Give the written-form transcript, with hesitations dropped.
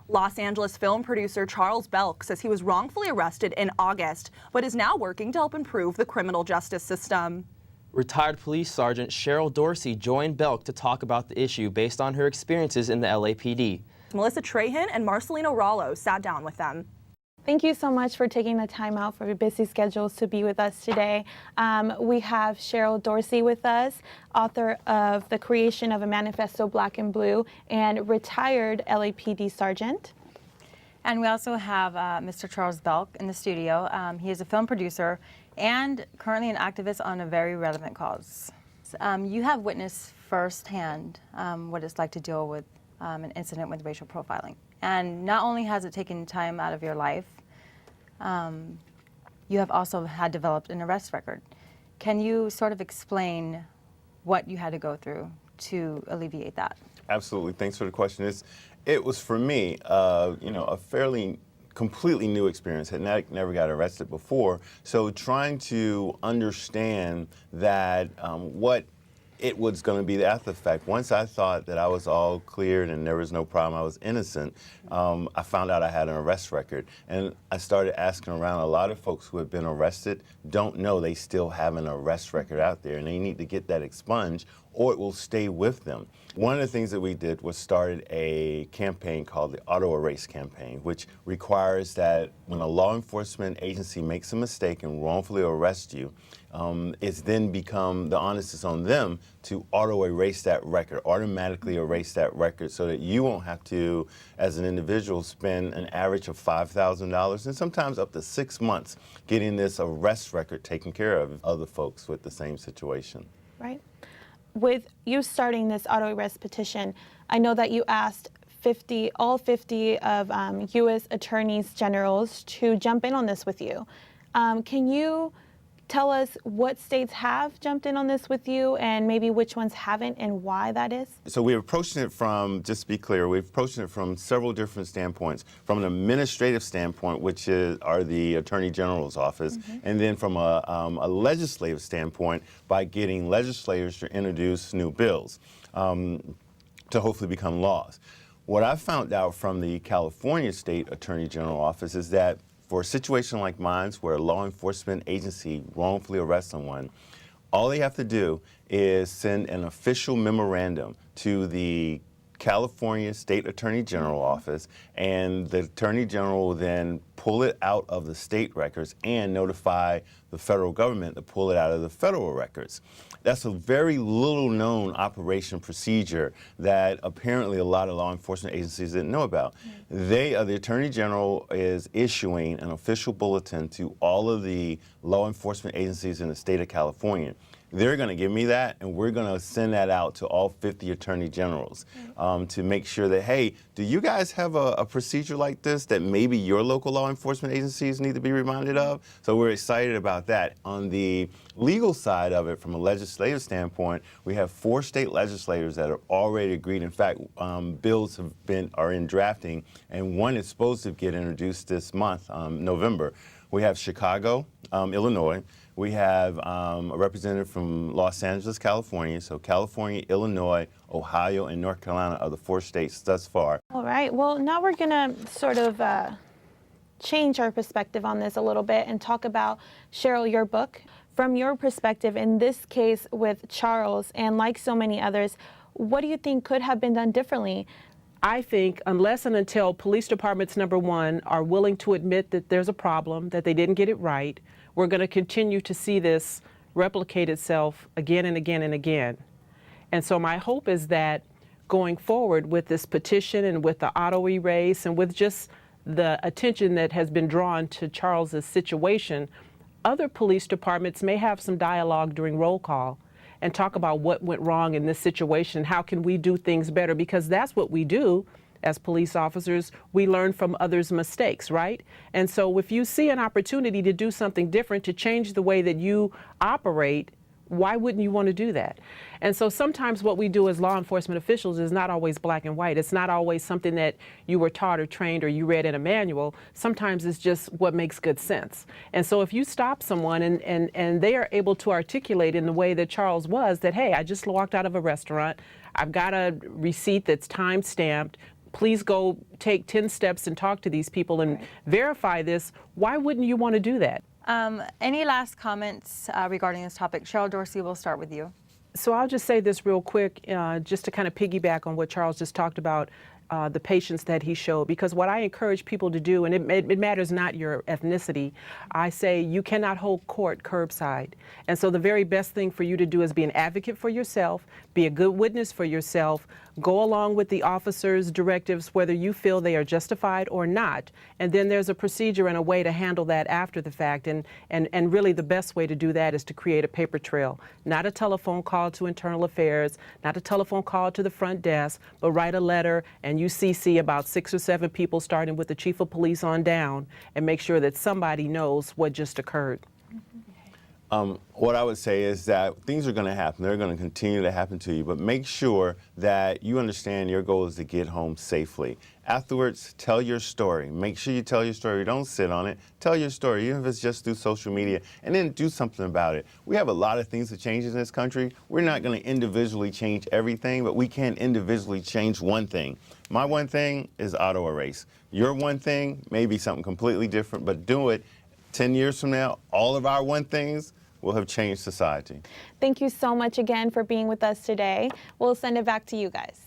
Los Angeles film producer Charles Belk says he was wrongfully arrested in August, but is now working to help improve the criminal justice system. Retired Police Sergeant Cheryl Dorsey joined Belk to talk about the issue based on her experiences in the LAPD. Melissa Trahin and Marcelino Rallo sat down with them. Thank you so much for taking the time out for your busy schedules to be with us today. We have Cheryl Dorsey with us, author of The Creation of a Manifesto Black and Blue, and retired LAPD sergeant. And we also have Mr. Charles Belk in the studio. He is a film producer and currently an activist on a very relevant cause. You have witnessed firsthand what it's like to deal with an incident with racial profiling. And not only has it taken time out of your life, you have also had developed an arrest record. Can you sort of explain what you had to go through to alleviate that? Absolutely. Thanks for the question. It was for me, a fairly completely new experience. Had never got arrested before. So trying to understand that what it was going to be the after effect. Once I thought that I was all cleared and there was no problem, I was innocent, I found out I had an arrest record. And I started asking around. A lot of folks who have been arrested don't know they still have an arrest record out there, and they need to get that expunged or it will stay with them. One of the things that we did was started a campaign called the Auto Erase Campaign, which requires that when a law enforcement agency makes a mistake and wrongfully arrests you, it's then become, the onus is on them to auto erase that record, automatically erase that record, so that you won't have to, as an individual, spend an average of $5,000 and sometimes up to 6 months getting this arrest record taken care of other folks with the same situation. Right. With you starting this auto arrest petition, I know that you asked all 50 of U.S. attorneys generals to jump in on this with you. Can you tell us what states have jumped in on this with you and maybe which ones haven't and why that is? So we're approaching it from, just to be clear, we're approaching it from several different standpoints. From an administrative standpoint, which are the Attorney General's office, and then from a legislative standpoint by getting legislators to introduce new bills to hopefully become laws. What I found out from the California State Attorney General office is that for a situation like mine, where a law enforcement agency wrongfully arrests someone, all they have to do is send an official memorandum to the California State Attorney General office, and the Attorney General will then pull it out of the state records and notify the federal government to pull it out of the federal records. That's a very little known operation procedure that apparently a lot of law enforcement agencies didn't know about. The Attorney General is issuing an official bulletin to all of the law enforcement agencies in the state of California. They're going to give me that, and we're going to send that out to all 50 attorney generals to make sure that, hey, do you guys have a procedure like this that maybe your local law enforcement agencies need to be reminded of? So we're excited about that. On the legal side of it, from a legislative standpoint, we have 4 state legislators that are already agreed. In fact, bills are in drafting, and one is supposed to get introduced this month, November. We have Chicago, Illinois. We have a representative from Los Angeles, California. So California, Illinois, Ohio, and North Carolina are the 4 states thus far. All right. Well, now we're going to sort of change our perspective on this a little bit and talk about, Cheryl, your book. From your perspective, in this case with Charles, and like so many others, what do you think could have been done differently? I think unless and until police departments, number one, are willing to admit that there's a problem, that they didn't get it right, we're going to continue to see this replicate itself again and again and again. And so my hope is that going forward with this petition and with the auto erase and with just the attention that has been drawn to Charles's situation, other police departments may have some dialogue during roll call and talk about what went wrong in this situation, how can we do things better, because that's what we do as police officers. We learn from others' mistakes, right? And so if you see an opportunity to do something different, to change the way that you operate, why wouldn't you want to do that? And so sometimes what we do as law enforcement officials is not always black and white. It's not always something that you were taught or trained or you read in a manual. Sometimes it's just what makes good sense. And so if you stop someone and they are able to articulate in the way that Charles was, that, hey, I just walked out of a restaurant, I've got a receipt that's time stamped, please go take 10 steps and talk to these people and verify this. Why wouldn't you want to do that? Any last comments regarding this topic? Cheryl Dorsey, we'll start with you. So I'll just say this real quick, just to kind of piggyback on what Charles just talked about, the patience that he showed. Because what I encourage people to do, and it matters not your ethnicity, I say you cannot hold court curbside. And so the very best thing for you to do is be an advocate for yourself, be a good witness for yourself, go along with the officer's directives, whether you feel they are justified or not. And then there's a procedure and a way to handle that after the fact. And really the best way to do that is to create a paper trail, not a telephone call to internal affairs, not a telephone call to the front desk, but write a letter and you CC about 6 or 7 people, starting with the chief of police on down, and make sure that somebody knows what just occurred. What I would say is that things are going to happen. They're going to continue to happen to you, but make sure that you understand your goal is to get home safely. Afterwards, tell your story. Make sure you tell your story. Don't sit on it. Tell your story, even if it's just through social media, and then do something about it. We have a lot of things to change in this country. We're not going to individually change everything, but we can individually change one thing. My one thing is auto erase. Your one thing may be something completely different, but do it. 10 years from now, all of our one things will have changed society. Thank you so much again for being with us today. We'll send it back to you guys.